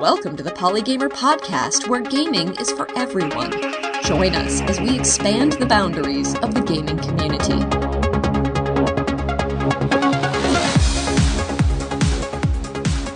Welcome to the Polygamer podcast, where gaming is for everyone. Join us as we expand the boundaries of the gaming community.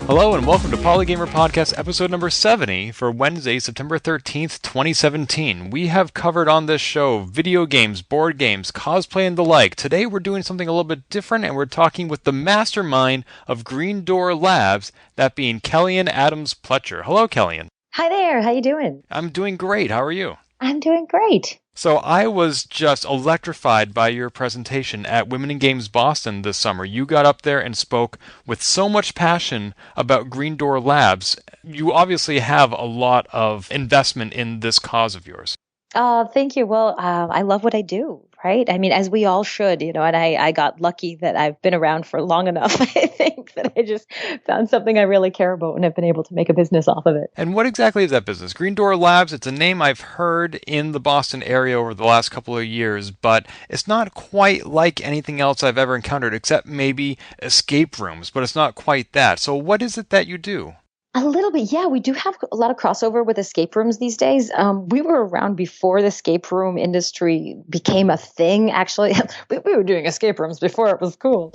Hello and welcome to Polygamer Podcast episode number 70 for Wednesday, September 13th, 2017. We have covered on this show video games, board games, cosplay, and the like. Today we're doing something a little bit different, and we're talking with the mastermind of Green Door Labs, that being Kellian Adams Fletcher. Hello, Kellian. Hi there. How you doing? I'm doing great. How are you? I'm doing great. So I was just electrified by your presentation at Women in Games Boston this summer. You got up there and spoke with so much passion about Green Door Labs. You obviously have a lot of investment in this cause of yours. Thank you. Well, I love what I do, right? I mean, as we all should, and I got lucky that I've been around for long enough, I think, that I just found something I really care about and have been able to make a business off of it. And what exactly is that business? Green Door Labs, it's a name I've heard in the Boston area over the last couple of years, but it's not quite like anything else I've ever encountered, except maybe escape rooms, but it's not quite that. So what is it that you do? A little bit, yeah. We do have a lot of crossover with escape rooms these days. We were around before the escape room industry became a thing. Actually, we were doing escape rooms before it was cool.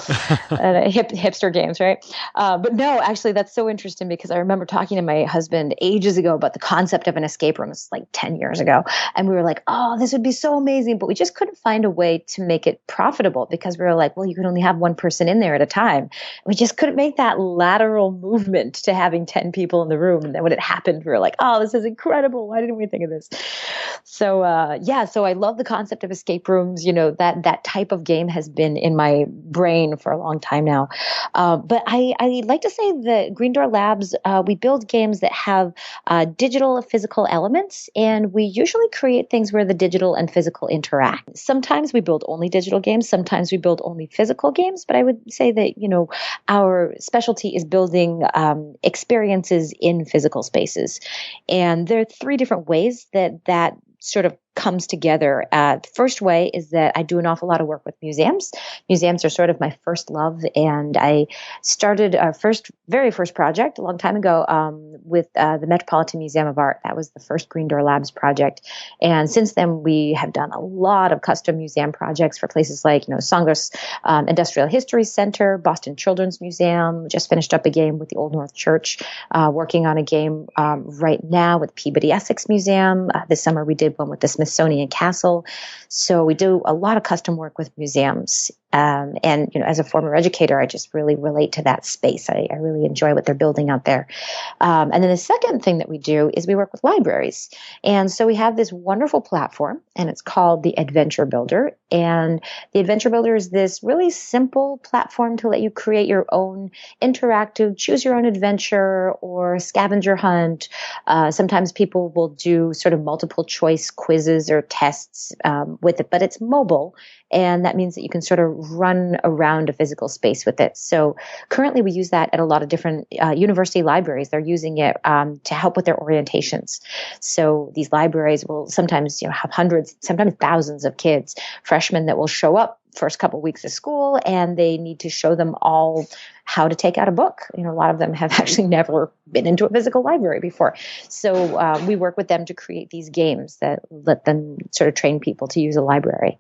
And hipster games, right? But no, actually, that's so interesting because I remember talking to my husband ages ago about the concept of an escape room. It's like 10 years ago. And we were like, oh, this would be so amazing. But we just couldn't find a way to make it profitable because we were like, well, you can only have one person in there at a time. We just couldn't make that lateral movement to having 10 people in the room. And then when it happened, we were like, oh, this is incredible. Why didn't we think of this? So, so I love the concept of escape rooms. That type of game has been in my brain for a long time now. But I like to say that Green Door Labs, we build games that have digital and physical elements, and we usually create things where the digital and physical interact. Sometimes we build only digital games. Sometimes we build only physical games. But I would say that, our specialty is building experiences in physical spaces. And there are three different ways that sort of comes together. The first way is that I do an awful lot of work with museums. Museums are sort of my first love, and I started our very first project a long time ago with the Metropolitan Museum of Art. That was the first Green Door Labs project, and since then we have done a lot of custom museum projects for places like Songos Industrial History Center, Boston Children's Museum. Just finished up a game with the Old North Church, working on a game right now with Peabody Essex Museum. This summer we did one with the Smithsonian Castle. So we do a lot of custom work with museums. And as a former educator, I just really relate to that space. I really enjoy what they're building out there. And then the second thing that we do is we work with libraries. And so we have this wonderful platform, and it's called the Adventure Builder. And the Adventure Builder is this really simple platform to let you create your own interactive, choose your own adventure or scavenger hunt. Sometimes people will do sort of multiple choice quizzes or tests with it, but it's mobile. And that means that you can sort of run around a physical space with it. So currently we use that at a lot of different university libraries. They're using it to help with their orientations. So these libraries will sometimes have hundreds, sometimes thousands of kids, freshmen that will show up first couple weeks of school, and they need to show them all how to take out a book. A lot of them have actually never been into a physical library before. So we work with them to create these games that let them sort of train people to use a library.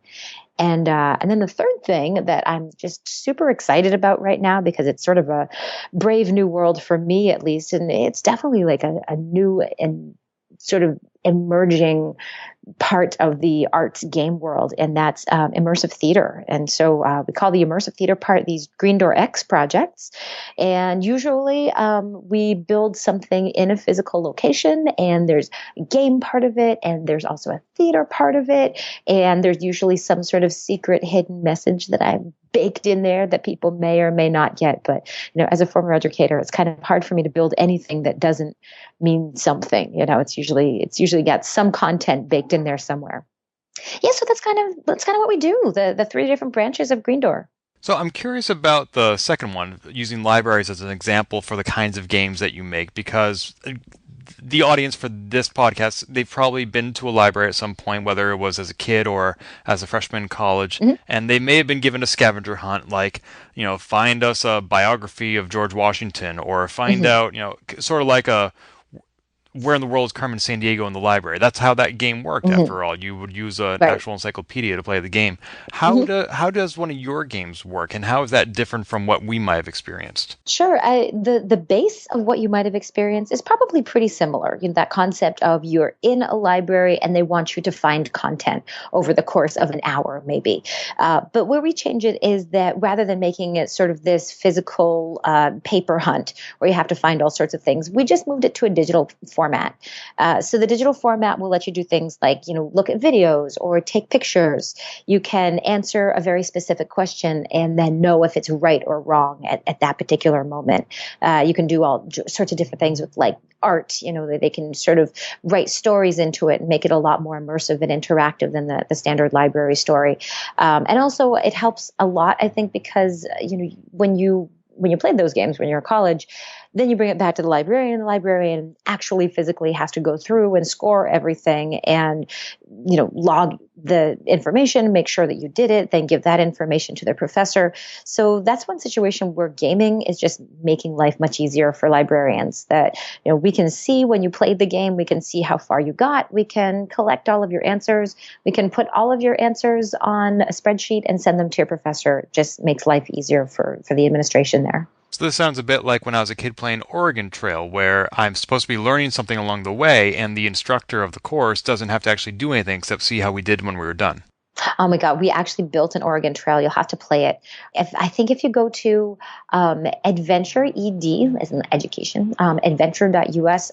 And then the third thing that I'm just super excited about right now, because it's sort of a brave new world for me, at least, and it's definitely like a new and sort of emerging part of the arts game world, and that's immersive theater. And so we call the immersive theater part these Green Door X projects. And usually we build something in a physical location, and there's a game part of it, and there's also a theater part of it, and there's usually some sort of secret hidden message that I've baked in there that people may or may not get. But as a former educator, it's kind of hard for me to build anything that doesn't mean something. It's usually got some content baked in there somewhere. Yeah, so that's kind of what we do. The three different branches of Green Door. So I'm curious about the second one, using libraries as an example for the kinds of games that you make, because the audience for this podcast, they've probably been to a library at some point, whether it was as a kid or as a freshman in college, and they may have been given a scavenger hunt, like, find us a biography of George Washington, or find out, sort of like a Where in the World is Carmen Sandiego in the library? That's how that game worked, after all. You would use an actual encyclopedia to play the game. How does one of your games work, and how is that different from what we might have experienced? Sure. The base of what you might have experienced is probably pretty similar. That concept of you're in a library and they want you to find content over the course of an hour, maybe. But where we change it is that rather than making it sort of this physical paper hunt where you have to find all sorts of things, we just moved it to a digital format. So the digital format will let you do things like, look at videos or take pictures. You can answer a very specific question and then know if it's right or wrong at that particular moment. You can do all sorts of different things with like art, they can sort of write stories into it and make it a lot more immersive and interactive than the standard library story. And also it helps a lot, I think, because, when you played those games when you're in college, then you bring it back to the librarian, and the librarian actually physically has to go through and score everything and, log the information, make sure that you did it, then give that information to the professor. So that's one situation where gaming is just making life much easier for librarians, that, we can see when you played the game, we can see how far you got, we can collect all of your answers, we can put all of your answers on a spreadsheet and send them to your professor. It just makes life easier for the administration there. So this sounds a bit like when I was a kid playing Oregon Trail, where I'm supposed to be learning something along the way, and the instructor of the course doesn't have to actually do anything except see how we did when we were done. Oh my God, we actually built an Oregon Trail. You'll have to play it. I think if you go to Adventure, ED, as in education, adventure.us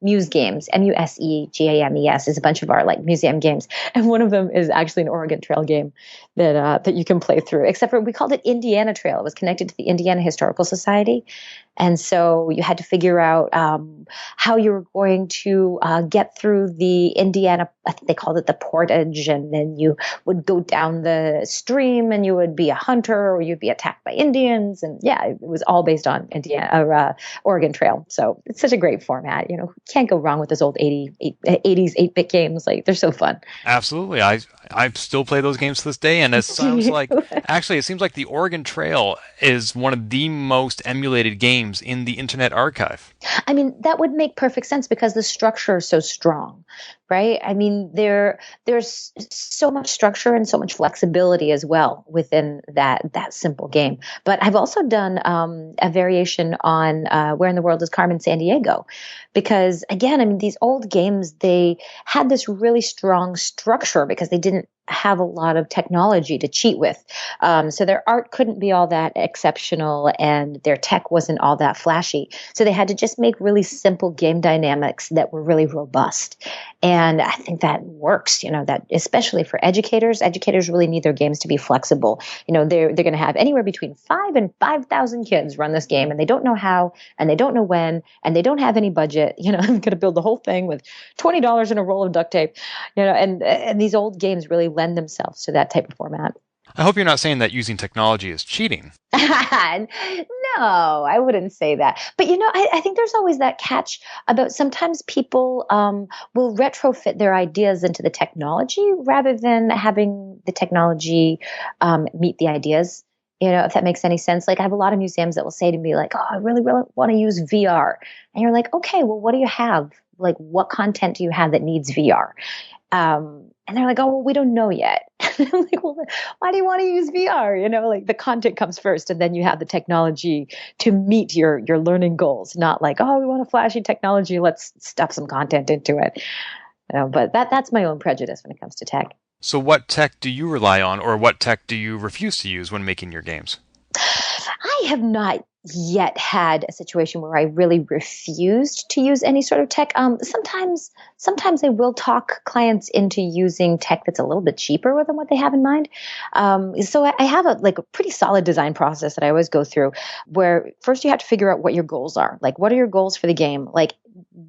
/Muse Games, MUSEGAMES is a bunch of our like museum games. And one of them is actually an Oregon Trail game that you can play through, except for we called it Indiana Trail. It was connected to the Indiana Historical Society. And so you had to figure out how you were going to get through the Indiana, I think they called it the portage, and then you would go down the stream and you would be a hunter or you'd be attacked by Indians. And yeah, it was all based on Oregon Trail. So it's such a great format. Can't go wrong with those old 80s 8-bit games. Like, they're so fun. Absolutely. I still play those games to this day, and it sounds like, actually, it seems like the Oregon Trail is one of the most emulated games in the Internet Archive. I mean, that would make perfect sense because the structure is so strong, right? I mean, there's so much structure and so much flexibility as well within that simple game. But I've also done a variation on Where in the World is Carmen Sandiego, because again, I mean, these old games, they had this really strong structure because they didn't have a lot of technology to cheat with. So their art couldn't be all that exceptional and their tech wasn't all that flashy. So they had to just make really simple game dynamics that were really robust. And I think that works, that especially for educators really need their games to be flexible. They're going to have anywhere between 5 and 5,000 kids run this game, and they don't know how, and they don't know when, and they don't have any budget. I'm going to build the whole thing with $20 and a roll of duct tape, and these old games really lend themselves to that type of format. I hope you're not saying that using technology is cheating. No, I wouldn't say that. But, I think there's always that catch about sometimes people will retrofit their ideas into the technology rather than having the technology meet the ideas. If that makes any sense. Like, I have a lot of museums that will say to me, like, oh, I really, really want to use VR. And you're like, okay, well, what do you have? Like, what content do you have that needs VR? And they're like, oh, well, we don't know yet. And I'm like, well, why do you want to use VR? Like, the content comes first, and then you have the technology to meet your learning goals. Not like, oh, we want a flashy technology, let's stuff some content into it. But that's my own prejudice when it comes to tech. So what tech do you rely on, or what tech do you refuse to use when making your games? I have not yet had a situation where I really refused to use any sort of tech. Sometimes I will talk clients into using tech that's a little bit cheaper than what they have in mind. So I have a pretty solid design process that I always go through, where first you have to figure out what your goals are. Like, what are your goals for the game? Like,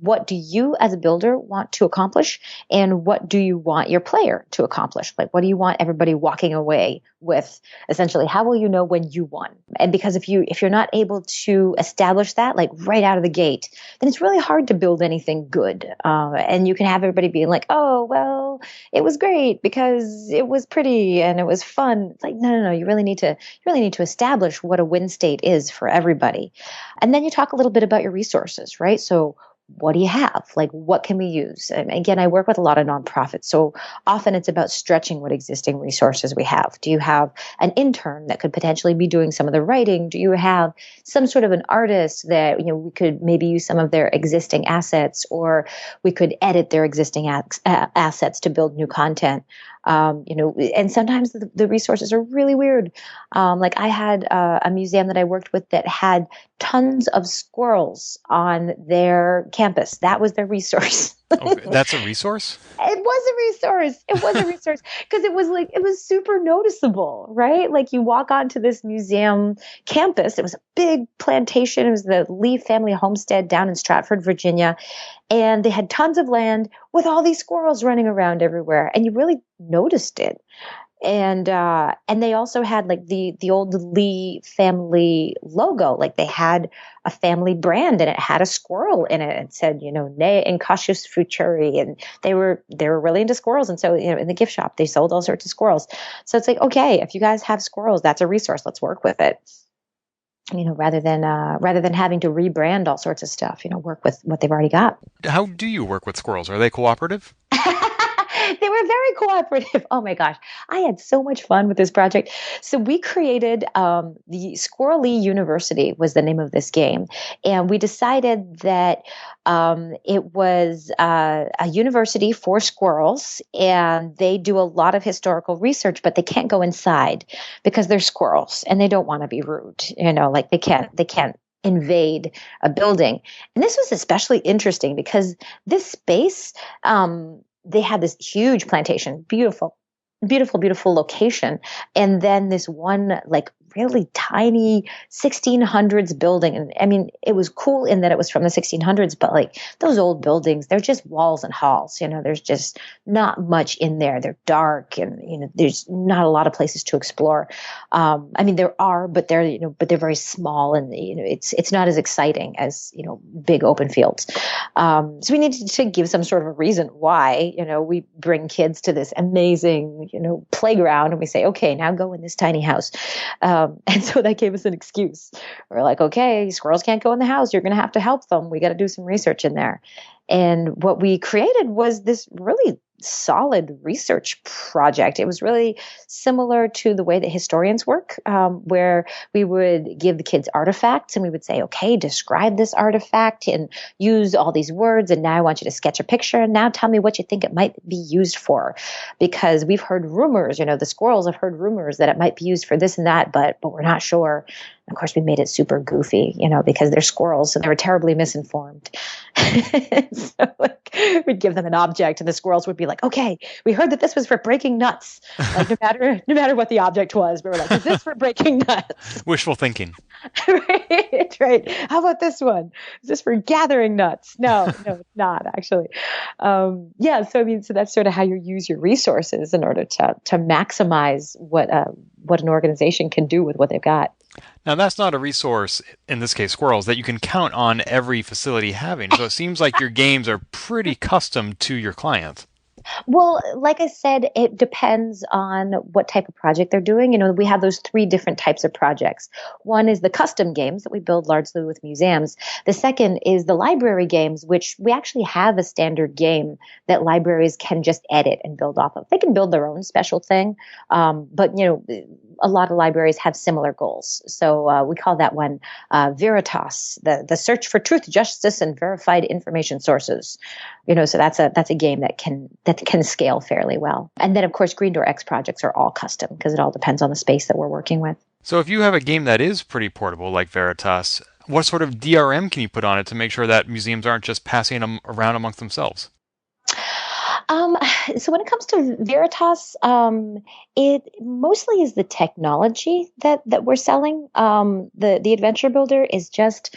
what do you as a builder want to accomplish, and what do you want your player to accomplish? Like, what do you want everybody walking away with? Essentially, how will you know when you won? And because if you're not able to establish that like right out of the gate, then it's really hard to build anything good. And you can have everybody being like, oh, well, it was great because it was pretty and it was fun. It's like, no. You really need to establish what a win state is for everybody. And then you talk a little bit about your resources, right? So what do you have? Like, what can we use? And again, I work with a lot of nonprofits. So often it's about stretching what existing resources we have. Do you have an intern that could potentially be doing some of the writing? Do you have some sort of an artist that, we could maybe use some of their existing assets, or we could edit their existing assets to build new content? And sometimes the resources are really weird. Like I had a museum that I worked with that had tons of squirrels on their campus. That was their resource. Okay, that's a resource? It was a resource. It was a resource because it was super noticeable, right? Like you walk onto this museum campus. It was a big plantation. It was the Lee family homestead down in Stratford, Virginia. And they had tons of land with all these squirrels running around everywhere. And you really noticed it. And they also had like the old Lee family logo. Like they had a family brand and it had a squirrel in it. It said, ne incautious futuri. And they were really into squirrels. And so, in the gift shop, they sold all sorts of squirrels. So it's like, okay, if you guys have squirrels, that's a resource. Let's work with it. Rather than having to rebrand all sorts of stuff, work with what they've already got. How do you work with squirrels? Are they cooperative? They were very cooperative. Oh my gosh. I had so much fun with this project. So we created the Squirrely University was the name of this game. And we decided that it was a university for squirrels, and they do a lot of historical research, but they can't go inside because they're squirrels and they don't want to be rude. Like they can't invade a building. And this was especially interesting because this space, they had this huge plantation, beautiful location. And then this one like really tiny 1600s building. And I mean, it was cool in that it was from the 1600s, but like those old buildings, they're just walls and halls. There's just not much in there. They're dark and, there's not a lot of places to explore. I mean, there are, but they're very small and, it's not as exciting as, big open fields. So we needed to give some sort of a reason why, we bring kids to this amazing, playground and we say, okay, now go in this tiny house. And so that gave us an excuse. We're like, okay, squirrels can't go in the house. You're going to help them. We got to do some research in there. And what we created was this really solid research project. It was really similar to the way that historians work, where we would give the kids artifacts and we would say, okay, describe this artifact and use all these words. And now I want you to sketch a picture. And now tell me what you think it might be used for. Because we've heard rumors, the squirrels have heard rumors that it might be used for this and that, but we're not sure. Of course, we made it super goofy, because they're squirrels, so they were terribly misinformed. So we'd give them an object, and the squirrels would be like, "Okay, we heard that this was for breaking nuts." Like no matter what the object was, we were like, "Is this for breaking nuts?" Wishful thinking. Right. How about this one? Is this for gathering nuts? No, it's not actually. So that's sort of how you use your resources in order to maximize what an organization can do with what they've got. Now, that's not a resource, in this case squirrels, that you can count on every facility having. So it seems like your games are pretty custom to your client. Well, like I said, it depends on what type of project they're doing. We have those 3 different types of projects. One is the custom games that we build largely with museums. The second is the library games, which we actually have a standard game that libraries can just edit and build off of. They can build their own special thing, but a lot of libraries have similar goals. So we call that one Veritas, the search for truth, justice, and verified information sources. So that's a game that can scale fairly well. And then, of course, Green Door X projects are all custom because it all depends on the space that we're working with. So if you have a game that is pretty portable like Veritas, what sort of DRM can you put on it to make sure that museums aren't just passing them around amongst themselves? So when it comes to Veritas, it mostly is the technology that we're selling. The Adventure Builder is just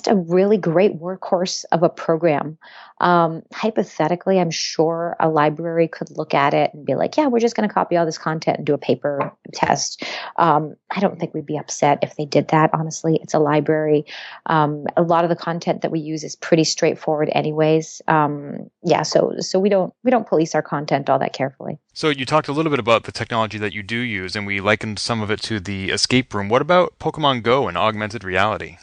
a really great workhorse of a program. Hypothetically, I'm sure a library could look at it and be like, yeah, we're just going to copy all this content and do a paper test. I don't think we'd be upset if they did that. Honestly, it's a library. A lot of the content that we use is pretty straightforward anyways. So we don't police our content all that carefully. So you talked a little bit about the technology that you do use, and we likened some of it to the escape room. What about Pokemon Go and augmented reality?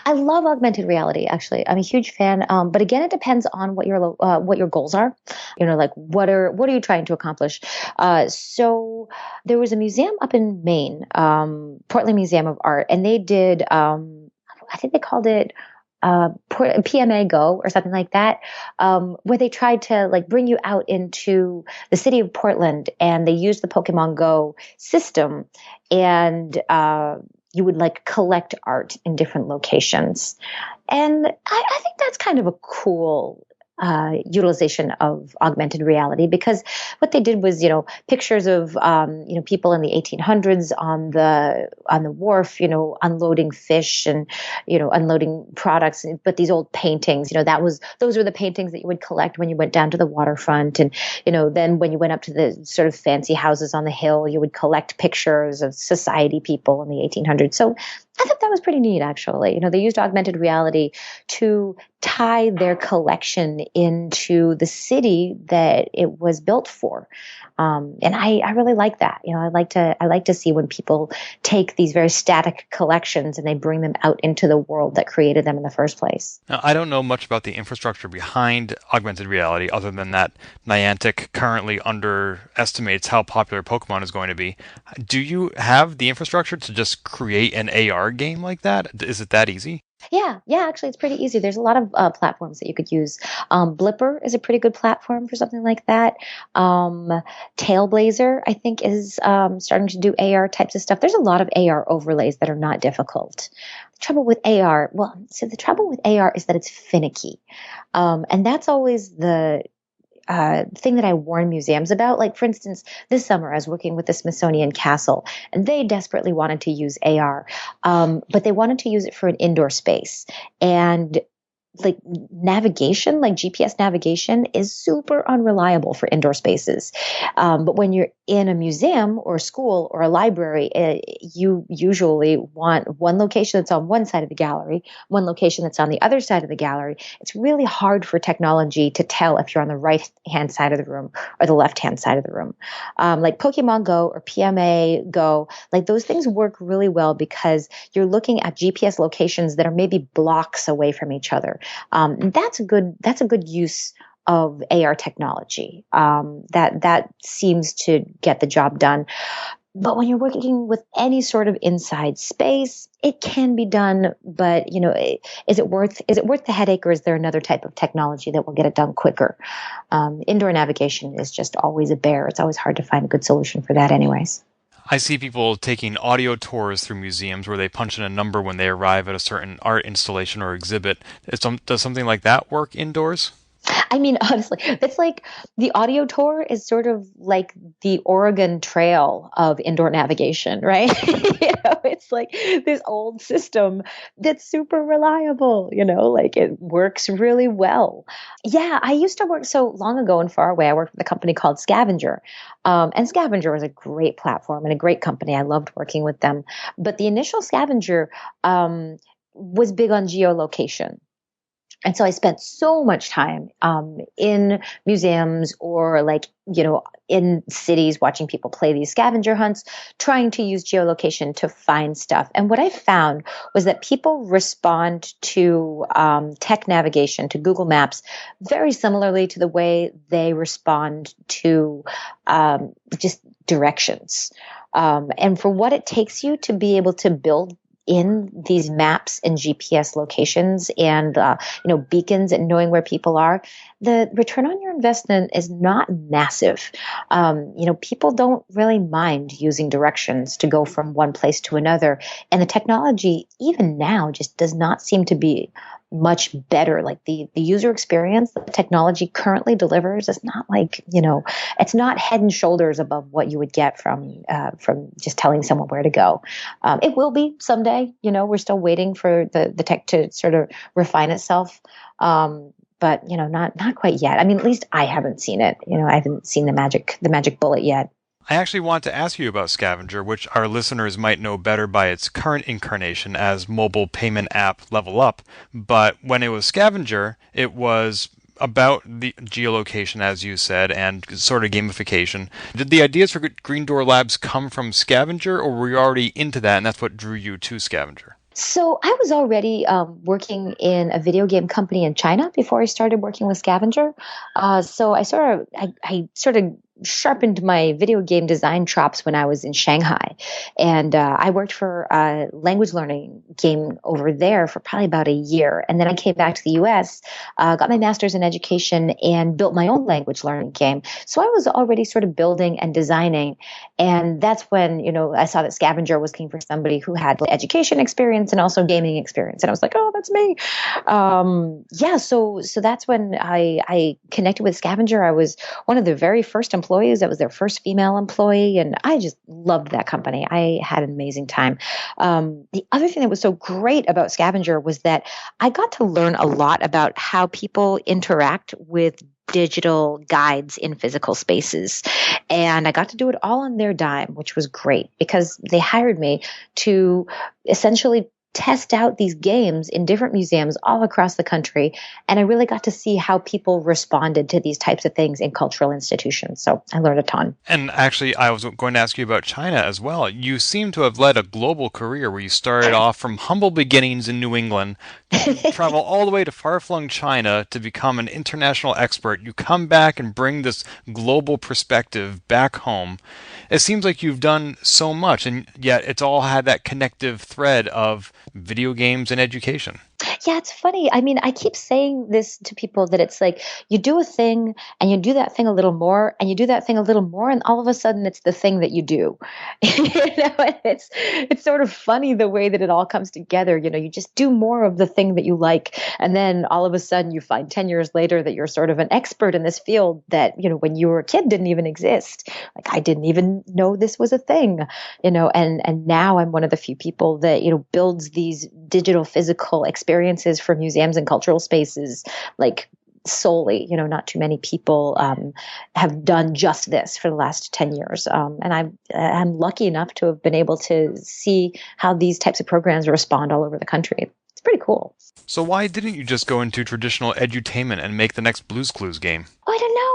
I love augmented reality. Actually, I'm a huge fan. But again, it depends on what your goals are. Like what are you trying to accomplish? So there was a museum up in Maine, Portland Museum of Art, and they did. I think they called it PMA Go or something like that, where they tried to like bring you out into the city of Portland, and they used the Pokemon Go system, and you would like collect art in different locations. And I think that's kind of a cool utilization of augmented reality, because what they did was, pictures of, people in the 1800s on the wharf, unloading fish and, unloading products. But these old paintings, those were the paintings that you would collect when you went down to the waterfront. And, then when you went up to the sort of fancy houses on the hill, you would collect pictures of society people in the 1800s. So I thought that was pretty neat, actually. They used augmented reality to tie their collection into the city that it was built for. And I really like that. I like to see when people take these very static collections and they bring them out into the world that created them in the first place. Now, I don't know much about the infrastructure behind augmented reality other than that Niantic currently underestimates how popular Pokemon is going to be. Do you have the infrastructure to just create an AR game like that? Is it that easy? Yeah, actually, it's pretty easy. There's a lot of platforms that you could use. Blipper is a pretty good platform for something like that. Tailblazer, I think, is starting to do AR types of stuff. There's a lot of AR overlays that are not difficult. The trouble with AR is that it's finicky. And that's always the thing that I warn museums about. Like, for instance, this summer I was working with the Smithsonian Castle, and they desperately wanted to use AR, but they wanted to use it for an indoor space. And like navigation, like GPS navigation, is super unreliable for indoor spaces. But when you're in a museum or a school or a library, you usually want one location that's on one side of the gallery, one location that's on the other side of the gallery. It's really hard for technology to tell if you're on the right-hand side of the room or the left-hand side of the room. Like Pokemon Go or PMA Go, like those things work really well because you're looking at GPS locations that are maybe blocks away from each other. That's a good use of AR technology. That seems to get the job done. But when you're working with any sort of inside space, it can be done. But is it worth the headache, or is there another type of technology that will get it done quicker? Indoor navigation is just always a bear. It's always hard to find a good solution for that, anyways. I see people taking audio tours through museums where they punch in a number when they arrive at a certain art installation or exhibit. Does something like that work indoors? I mean, honestly, it's like the audio tour is sort of like the Oregon Trail of indoor navigation, right? It's like this old system that's super reliable, like it works really well. Yeah, I used to work so long ago and far away. I worked with a company called Scavenger. And Scavenger was a great platform and a great company. I loved working with them. But the initial Scavenger was big on geolocation. And so I spent so much time in museums or in cities watching people play these scavenger hunts, trying to use geolocation to find stuff. And what I found was that people respond to tech navigation, to Google Maps, very similarly to the way they respond to just directions. And for what it takes you to be able to build in these maps and GPS locations and, beacons and knowing where people are, the return on your investment is not massive. People don't really mind using directions to go from one place to another. And the technology, even now, just does not seem to be much better. Like the user experience that the technology currently delivers is not it's not head and shoulders above what you would get from just telling someone where to go. It will be someday. We're still waiting for the tech to sort of refine itself. But not quite yet. I mean, at least I haven't seen it. I haven't seen the magic bullet yet. I actually want to ask you about Scavenger, which our listeners might know better by its current incarnation as mobile payment app Level Up. But when it was Scavenger, it was about the geolocation, as you said, and sort of gamification. Did the ideas for Green Door Labs come from Scavenger, or were you already into that and that's what drew you to Scavenger? So I was already working in a video game company in China before I started working with Scavenger. So I sort of sharpened my video game design chops when I was in Shanghai, and I worked for a language learning game over there for probably about a year, and then I came back to the U.S., got my master's in education, and built my own language learning game. So I was already sort of building and designing, and that's when, I saw that Scavenger was looking for somebody who had education experience and also gaming experience. And I was like, oh, that's me. So that's when I connected with Scavenger. I was one of the very first employees. I was their first female employee. And I just loved that company. I had an amazing time. The other thing that was so great about Scavenger was that I got to learn a lot about how people interact with digital guides in physical spaces. And I got to do it all on their dime, which was great because they hired me to essentially test out these games in different museums all across the country. And I really got to see how people responded to these types of things in cultural institutions. So I learned a ton. And actually, I was going to ask you about China as well. You seem to have led a global career where you started off from humble beginnings in New England, to travel all the way to far-flung China to become an international expert. You come back and bring this global perspective back home. It seems like you've done so much, and yet it's all had that connective thread of video games and education. Yeah, it's funny. I mean, I keep saying this to people that it's like you do a thing and you do that thing a little more and you do that thing a little more and all of a sudden it's the thing that you do. And it's sort of funny the way that it all comes together. You just do more of the thing that you like, and then all of a sudden you find 10 years later that you're sort of an expert in this field that, when you were a kid didn't even exist. Like I didn't even know this was a thing, and now I'm one of the few people that, builds these digital physical experiences for museums and cultural spaces, like solely. Not too many people have done just this for the last 10 years. And I'm lucky enough to have been able to see how these types of programs respond all over the country. It's pretty cool. So why didn't you just go into traditional edutainment and make the next Blue's Clues game?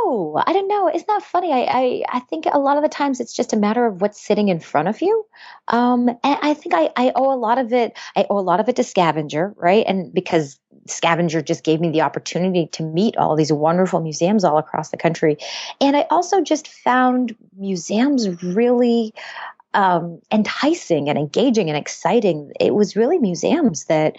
Oh, I don't know. Isn't that funny? I think a lot of the times it's just a matter of what's sitting in front of you. And I think I owe a lot of it. I owe a lot of it to Scavenger, right? And because Scavenger just gave me the opportunity to meet all these wonderful museums all across the country. And I also just found museums really enticing and engaging and exciting. It was really museums that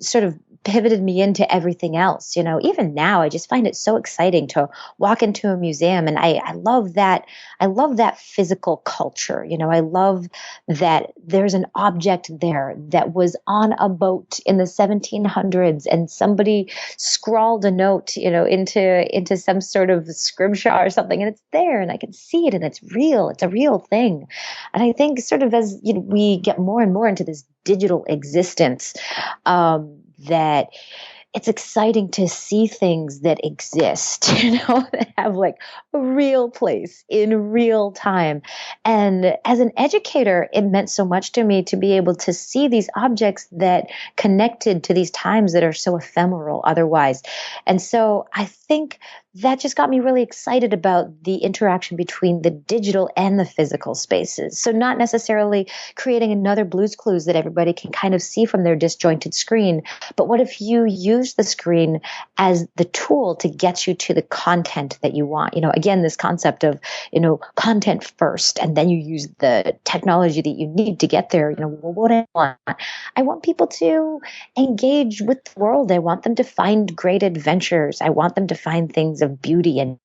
sort of pivoted me into everything else. Even now, I just find it so exciting to walk into a museum, and I love that. I love that physical culture. I love that there's an object there that was on a boat in the 1700s, and somebody scrawled a note, into some sort of scrimshaw or something, and it's there, and I can see it, and it's real. It's a real thing. And I think sort of as we get more and more into this digital existence, that it's exciting to see things that exist, that have like a real place in real time. And as an educator, it meant so much to me to be able to see these objects that connected to these times that are so ephemeral otherwise. And so I think that just got me really excited about the interaction between the digital and the physical spaces. So not necessarily creating another Blue's Clues that everybody can kind of see from their disjointed screen, but what if you use the screen as the tool to get you to the content that you want? Again, this concept of, content first, and then you use the technology that you need to get there. What I want? I want people to engage with the world. I want them to find great adventures. I want them to find things of beauty and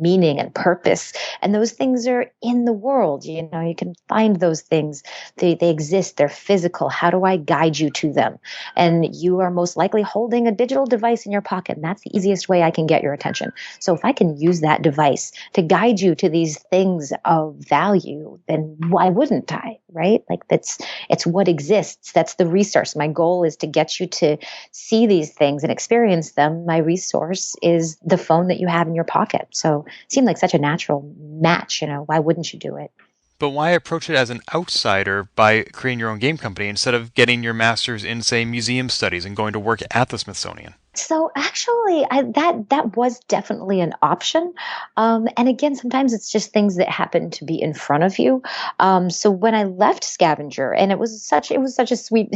meaning and purpose. And those things are in the world. You can find those things. They exist. They're physical. How do I guide you to them? And you are most likely holding a digital device in your pocket. And that's the easiest way I can get your attention. So if I can use that device to guide you to these things of value, then why wouldn't I? Right? Like it's what exists. That's the resource. My goal is to get you to see these things and experience them. My resource is the phone that you have in your pocket. So it seemed like such a natural match. Why wouldn't you do it? But why approach it as an outsider by creating your own game company instead of getting your master's in, say, museum studies and going to work at the Smithsonian? So actually, that was definitely an option. And again, sometimes it's just things that happen to be in front of you. So when I left Scavenger, and it was such a sweet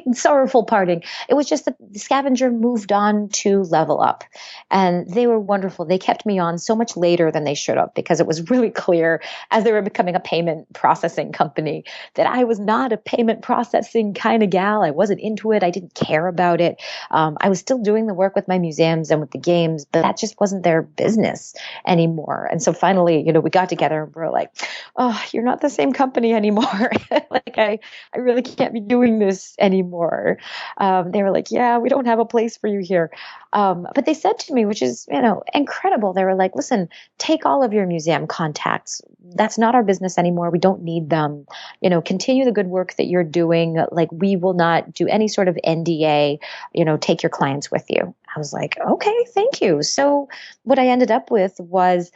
and sorrowful parting. It was just that the Scavenger moved on to Level Up, and they were wonderful. They kept me on so much later than they should have, because it was really clear as they were becoming a payment processing company that I was not a payment processing kind of gal. I wasn't into it. I didn't care about it. I was still doing the work with my museums and with the games, but that just wasn't their business anymore. And so finally, we got together and we're like, oh, you're not the same company anymore. Like I really can't be doing this anymore. They were like, yeah, we don't have a place for you here. But they said to me, which is, incredible. They were like, listen, take all of your museum contacts. That's not our business anymore. We don't need them. Continue the good work that you're doing. Like, we will not do any sort of NDA, take your clients with you. I was like, okay, thank you. So what I ended up with was,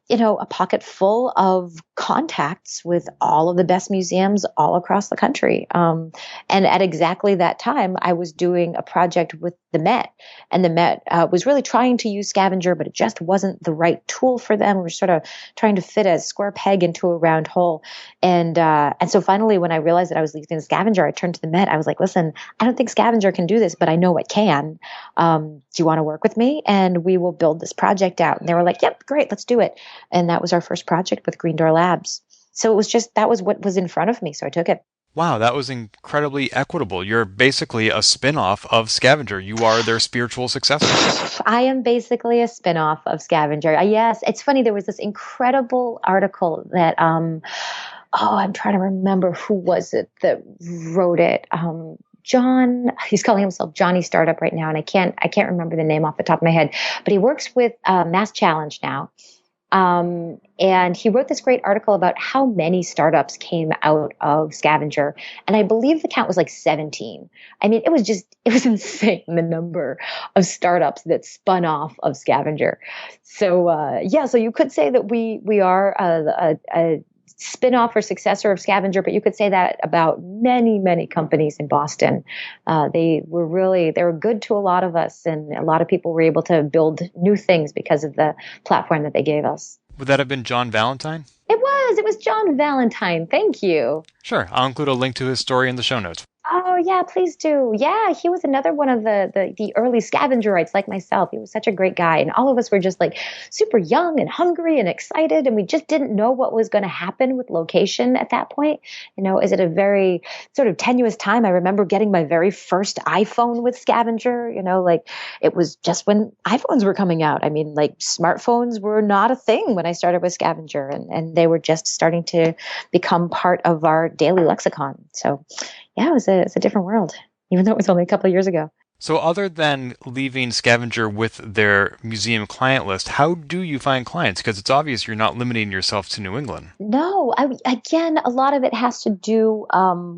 a pocket full of contacts with all of the best museums all across the country. And at exactly that time, I was doing a project with the Met, and the Met was really trying to use Scavenger, but it just wasn't the right tool for them. We were sort of trying to fit a square peg into a round hole. And so finally, when I realized that I was leaving Scavenger, I turned to the Met. I was like, listen, I don't think Scavenger can do this, but I know it can. Do you want to work with me? And we will build this project out. And they were like, yep, great, let's do it. And that was our first project with Green Door Labs. So that was what was in front of me. So I took it. Wow, that was incredibly equitable. You're basically a spin-off of Scavenger. You are their spiritual successor. I am basically a spin-off of Scavenger. Yes, it's funny. There was this incredible article that, I'm trying to remember who was it that wrote it. John, he's calling himself Johnny Startup right now, and I can't remember the name off the top of my head, but he works with Mass Challenge now. And he wrote this great article about how many startups came out of Scavenger. And I believe the count was like 17. I mean, it was insane, the number of startups that spun off of Scavenger. So, so you could say that we are a spin-off or successor of Scavenger, but you could say that about many, many companies in Boston. They were good to a lot of us, and a lot of people were able to build new things because of the platform that they gave us. Would that have been John Valentine? It was John Valentine. Thank you. Sure. I'll include a link to his story in the show notes. Oh, yeah, please do. Yeah, he was another one of the early Scavengerites like myself. He was such a great guy. And all of us were just like super young and hungry and excited. And we just didn't know what was going to happen with location at that point. Is it a very sort of tenuous time? I remember getting my very first iPhone with Scavenger. It was just when iPhones were coming out. I mean, like, smartphones were not a thing when I started with Scavenger. And they were just starting to become part of our daily lexicon. So yeah, it's a different world, even though it was only a couple of years ago. So other than leaving Scavenger with their museum client list, how do you find clients? Because it's obvious you're not limiting yourself to New England. No, again, a lot of it has to do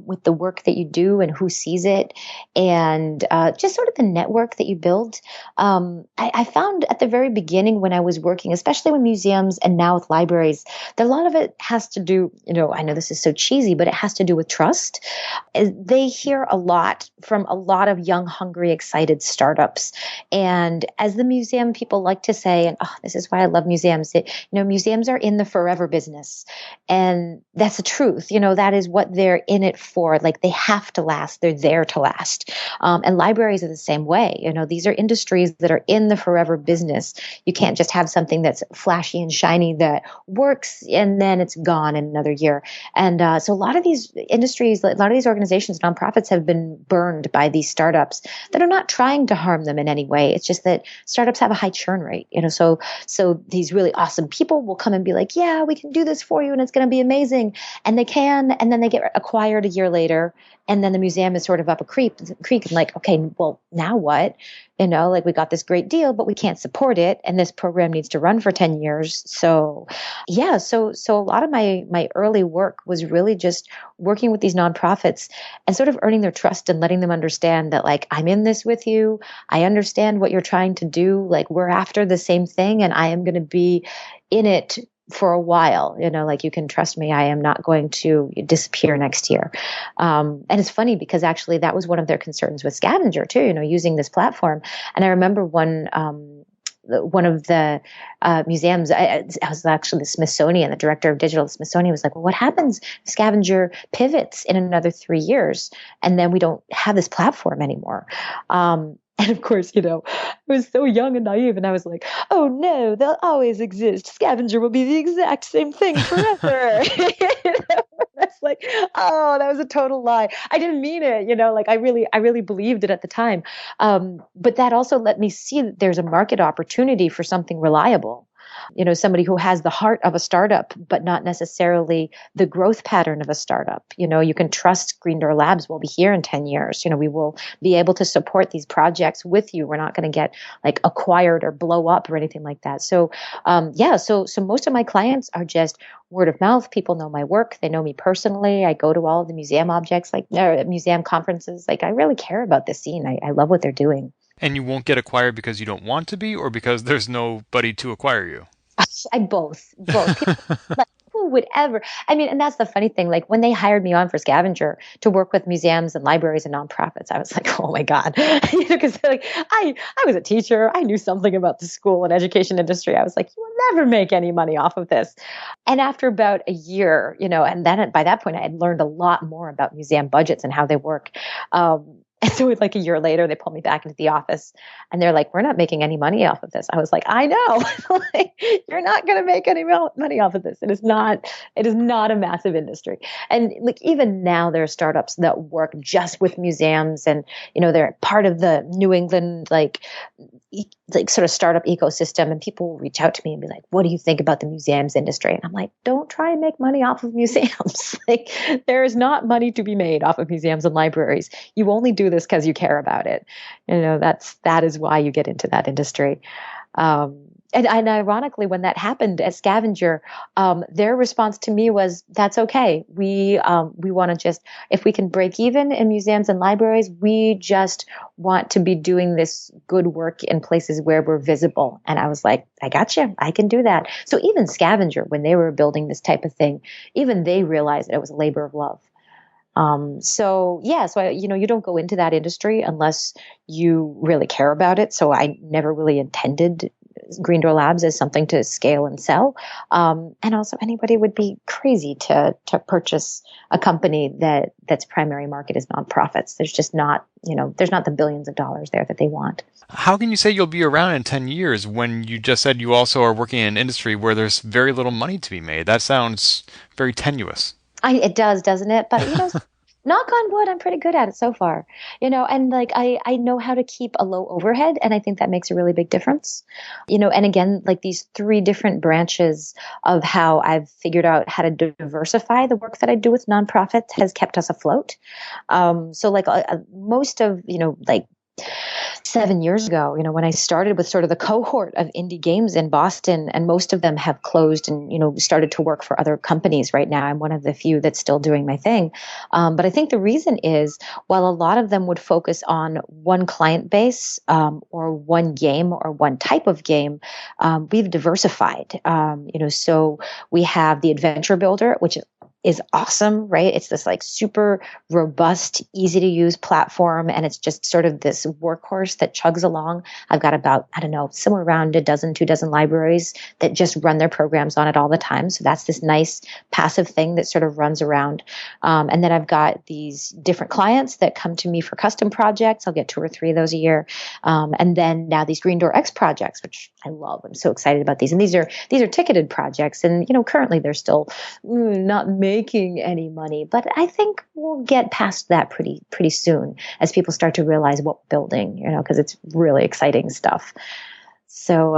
with the work that you do and who sees it, and just sort of the network that you build. I found at the very beginning when I was working, especially with museums and now with libraries, that a lot of it has to do, I know this is so cheesy, but it has to do with trust. They hear a lot from a lot of young, hungry, excited startups. And as the museum people like to say, and this is why I love museums, that, museums are in the forever business. And that's the truth. That is what they're in it for. Like, they have to last. They're there to last. And libraries are the same way. These are industries that are in the forever business. You can't just have something that's flashy and shiny that works and then it's gone in another year. And so a lot of these industries, a lot of these organizations, nonprofits have been burned by these startups that are not trying to harm them in any way. It's just that startups have a high churn rate, so these really awesome people will come and be like, yeah, we can do this for you and it's going to be amazing. And they can, and then they get acquired a year later. And then the museum is sort of up a creek and like, okay, well, now what? Like, we got this great deal, but we can't support it. And this program needs to run for 10 years. So yeah, so a lot of my early work was really just working with these nonprofits and sort of earning their trust and letting them understand that, like, I'm in this with you. I understand what you're trying to do. Like, we're after the same thing, and I am going to be in it for a while, like you can trust me, I am not going to disappear next year. And it's funny because actually that was one of their concerns with Scavenger too, using this platform. And I remember one of the museums, I was actually the Smithsonian, the director of digital at the Smithsonian was like, well, what happens if Scavenger pivots in another 3 years and then we don't have this platform anymore? And of course, I was so young and naive and I was like, oh no, they'll always exist. Scavenger will be the exact same thing forever. That's like, oh, that was a total lie. I didn't mean it, like I really believed it at the time. But that also let me see that there's a market opportunity for something reliable. Somebody who has the heart of a startup, but not necessarily the growth pattern of a startup. You can trust Green Door Labs will be here in 10 years. We will be able to support these projects with you. We're not going to get like acquired or blow up or anything like that. So, so most of my clients are just word of mouth. People know my work. They know me personally. I go to all of the museum objects, museum conferences. Like I really care about this scene. I love what they're doing. And you won't get acquired because you don't want to be, or because there's nobody to acquire you? Both. Who would ever? I mean, and that's the funny thing. Like when they hired me on for Scavenger to work with museums and libraries and nonprofits, I was like, oh my God, because like I was a teacher. I knew something about the school and education industry. I was like, you will never make any money off of this. And after about a year, and then by that point, I had learned a lot more about museum budgets and how they work. And so like a year later, they pulled me back into the office and they're like, we're not making any money off of this. I was like, I know, like, you're not going to make any money off of this. It is not a massive industry. And like, even now there are startups that work just with museums and, they're part of the New England, like sort of startup ecosystem. And people will reach out to me and be like, what do you think about the museums industry? And I'm like, don't try and make money off of museums. Like there is not money to be made off of museums and libraries. You only do this because you care about it. That is why you get into that industry. And ironically, when that happened at Scavenger, their response to me was, that's okay. We want to just, if we can break even in museums and libraries, we just want to be doing this good work in places where we're visible. And I was like, I got you. I can do that. So even Scavenger, when they were building this type of thing, even they realized that it was a labor of love. So you don't go into that industry unless you really care about it. So I never really intended Green Door Labs as something to scale and sell. And also anybody would be crazy to purchase a company that's primary market is nonprofits. There's just not, there's not the billions of dollars there that they want. How can you say you'll be around in 10 years when you just said you also are working in an industry where there's very little money to be made? That sounds very tenuous. It does, doesn't it? But knock on wood, I'm pretty good at it so far. And like I know how to keep a low overhead, and I think that makes a really big difference. And again, like these 3 different branches of how I've figured out how to diversify the work that I do with nonprofits has kept us afloat. So like most of, like 7 years ago, when I started with sort of the cohort of indie games in Boston, and most of them have closed and, started to work for other companies right now. I'm one of the few that's still doing my thing. But I think the reason is, while a lot of them would focus on one client base or one game or one type of game, we've diversified. So we have the Adventure Builder, which is awesome, right? It's this like super robust, easy to use platform. And it's just sort of this workhorse that chugs along. I've got about, somewhere around 2 dozen libraries that just run their programs on it all the time. So that's this nice passive thing that sort of runs around. And then I've got these different clients that come to me for custom projects. I'll get 2 or 3 of those a year. And then now these Green Door X projects, which I love. I'm so excited about these. And these are ticketed projects. And, currently they're still not making any money, but I think we'll get past that pretty soon as people start to realize what we're building, because it's really exciting stuff. So,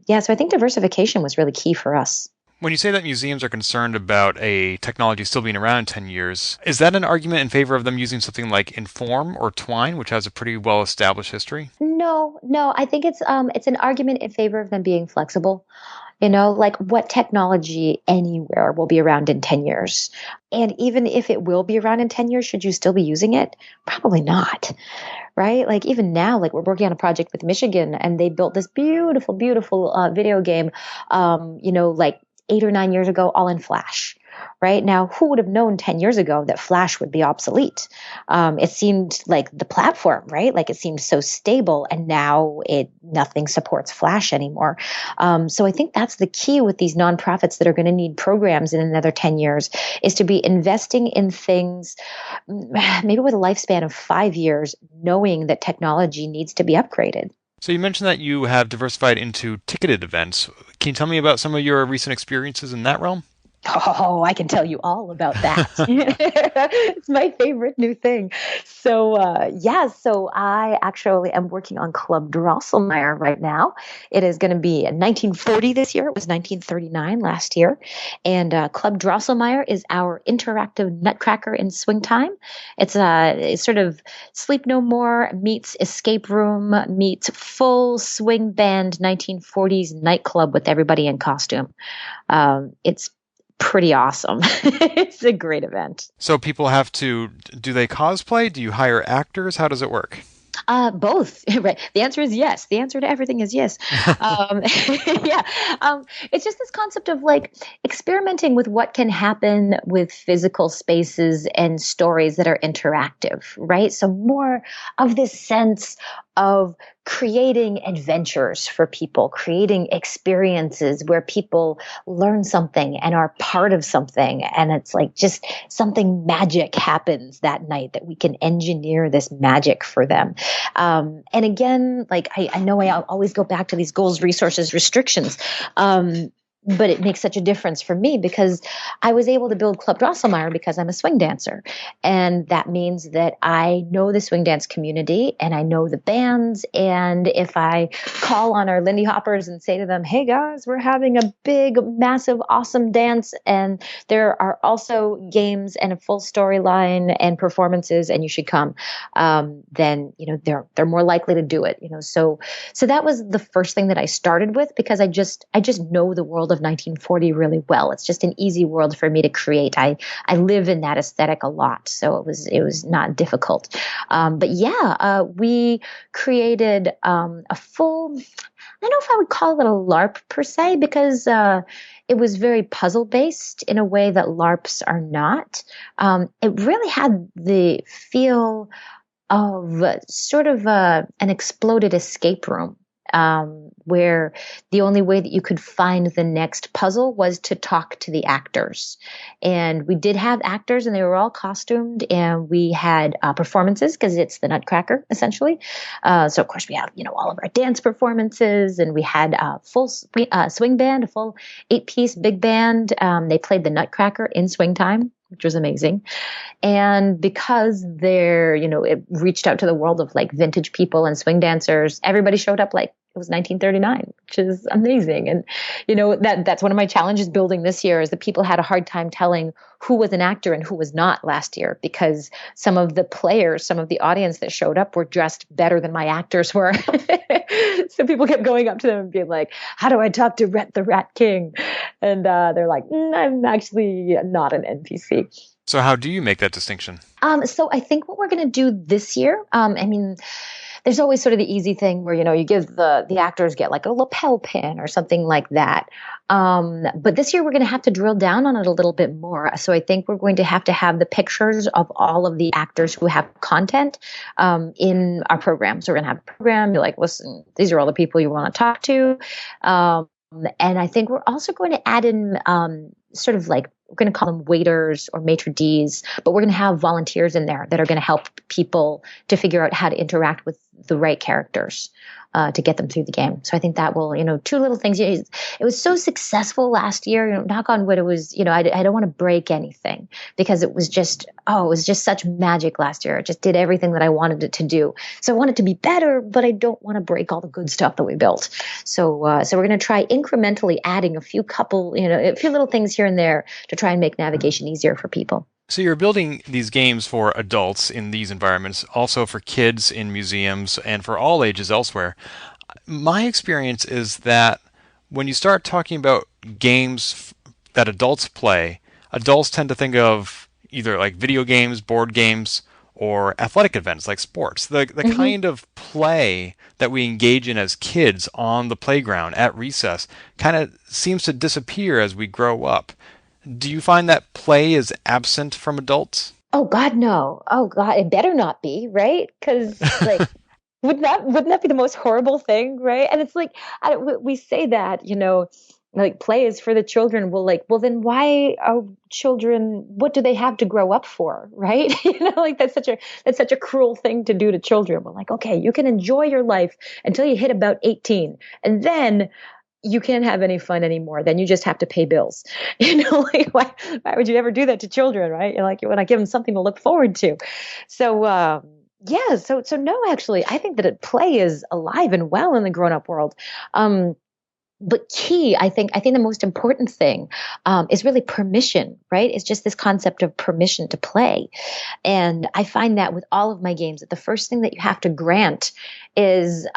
so I think diversification was really key for us. When you say that museums are concerned about a technology still being around in 10 years, is that an argument in favor of them using something like Inform or Twine, which has a pretty well-established history? No, I think it's an argument in favor of them being flexible. Like what technology anywhere will be around in 10 years? And even if it will be around in 10 years, should you still be using it? Probably not, right? Like even now, like we're working on a project with Michigan and they built this beautiful, beautiful video game, like 8 or 9 years ago, all in Flash. Right now, who would have known 10 years ago that Flash would be obsolete? It seemed like the platform, right? Like it seemed so stable, and now nothing supports Flash anymore. So I think that's the key with these nonprofits that are going to need programs in another 10 years, is to be investing in things maybe with a lifespan of 5 years, knowing that technology needs to be upgraded. So you mentioned that you have diversified into ticketed events. Can you tell me about some of your recent experiences in that realm? Oh, I can tell you all about that. It's my favorite new thing. So, so I actually am working on Club Drosselmeyer right now. It is going to be 1940 this year. It was 1939 last year. And Club Drosselmeyer is our interactive nutcracker in swing time. It's sort of Sleep No More meets escape room meets full swing band 1940s nightclub with everybody in costume. It's pretty awesome. It's a great event. So people do they cosplay? Do you hire actors? How does it work? Both, right? The answer is yes. The answer to everything is yes. Yeah. It's just this concept of like experimenting with what can happen with physical spaces and stories that are interactive, right? So more of this sense of creating adventures for people, creating experiences where people learn something and are part of something. And it's like just something magic happens that night that we can engineer this magic for them. And again, like I know I always go back to these goals, resources, restrictions. But it makes such a difference for me because I was able to build Club Drosselmeyer because I'm a swing dancer. And that means that I know the swing dance community and I know the bands. And if I call on our Lindy Hoppers and say to them, hey guys, we're having a big, massive, awesome dance. And there are also games and a full storyline and performances and you should come. Then, they're more likely to do it, So that was the first thing that I started with because I just know the world of 1940 really well. It's just an easy world for me to create. I live in that aesthetic a lot, so it was not difficult. But yeah, we created a full. I don't know if I would call it a LARP per se because it was very puzzle based in a way that LARPs are not. It really had the feel of sort of an exploded escape room. Where the only way that you could find the next puzzle was to talk to the actors. And we did have actors and they were all costumed and we had performances because it's the Nutcracker essentially. So of course we have, all of our dance performances and we had a full swing band, a full 8-piece big band. They played the Nutcracker in swing time, which was amazing. And because it reached out to the world of like vintage people and swing dancers, everybody showed up like it was 1939, which is amazing. And, that's one of my challenges building this year is that people had a hard time telling who was an actor and who was not last year because some of the players, some of the audience that showed up were dressed better than my actors were. So people kept going up to them and being like, how do I talk to Rhett the Rat King? And they're like, I'm actually not an NPC. So how do you make that distinction? So I think what we're going to do this year, there's always sort of the easy thing where, you give the actors get like a lapel pin or something like that. But this year we're going to have to drill down on it a little bit more. So I think we're going to have the pictures of all of the actors who have content in our program. So we're going to have a program, be like, listen, these are all the people you want to talk to. And I think we're also going to add in sort of like, we're going to call them waiters or maitre d's, but we're going to have volunteers in there that are going to help people to figure out how to interact with the right characters to get them through the game. So I think that will, two little things. It was so successful last year, knock on wood, it was, I don't want to break anything because it was just such magic last year. It just did everything that I wanted it to do. So I want it to be better, but I don't want to break all the good stuff that we built. So we're going to try incrementally adding a few little things here and there to try and make navigation easier for people. So you're building these games for adults in these environments, also for kids in museums, and for all ages elsewhere. My experience is that when you start talking about games that adults play, adults tend to think of either like video games, board games, or athletic events like sports. The kind of play that we engage in as kids on the playground at recess kind of seems to disappear as we grow up. Do you find that play is absent from adults? Oh God, no. Oh God, it better not be, right? Because like, wouldn't that be the most horrible thing, right? And it's like we say that, like play is for the children. Well, then why are children? What do they have to grow up for, right? Like that's such a cruel thing to do to children. We're like, okay, you can enjoy your life until you hit about 18, and then you can't have any fun anymore. Then you just have to pay bills. Like why would you ever do that to children, right? You're like, you want to give them something to look forward to. So, yeah. So no, actually, I think that play is alive and well in the grown-up world. But key, I think the most important thing is really permission, right? It's just this concept of permission to play. And I find that with all of my games, that the first thing that you have to grant is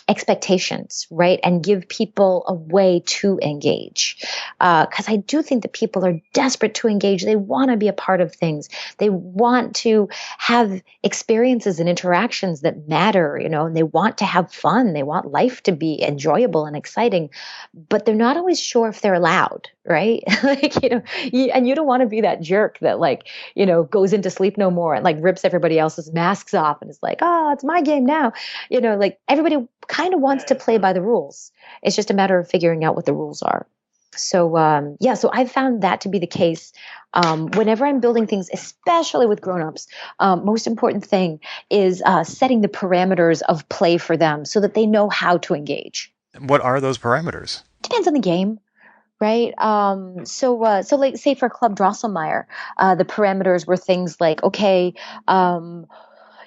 expectations, right? And give people a way to engage. Because I do think that people are desperate to engage. They want to be a part of things. They want to have experiences and interactions that matter, and they want to have fun. They want life to be enjoyable and exciting, but they're not always sure if they're allowed, right? And you don't want to be that jerk that goes into Sleep No More and rips everybody else's masks off and is like, oh, it's my game now. Everybody kind of wants to play by the rules. It's just a matter of figuring out what the rules are. So, so I found that to be the case. Whenever I'm building things, especially with grownups, most important thing is setting the parameters of play for them so that they know how to engage. What are those parameters? Depends on the game. Right. So like say for Club Drosselmeyer, the parameters were things like, okay,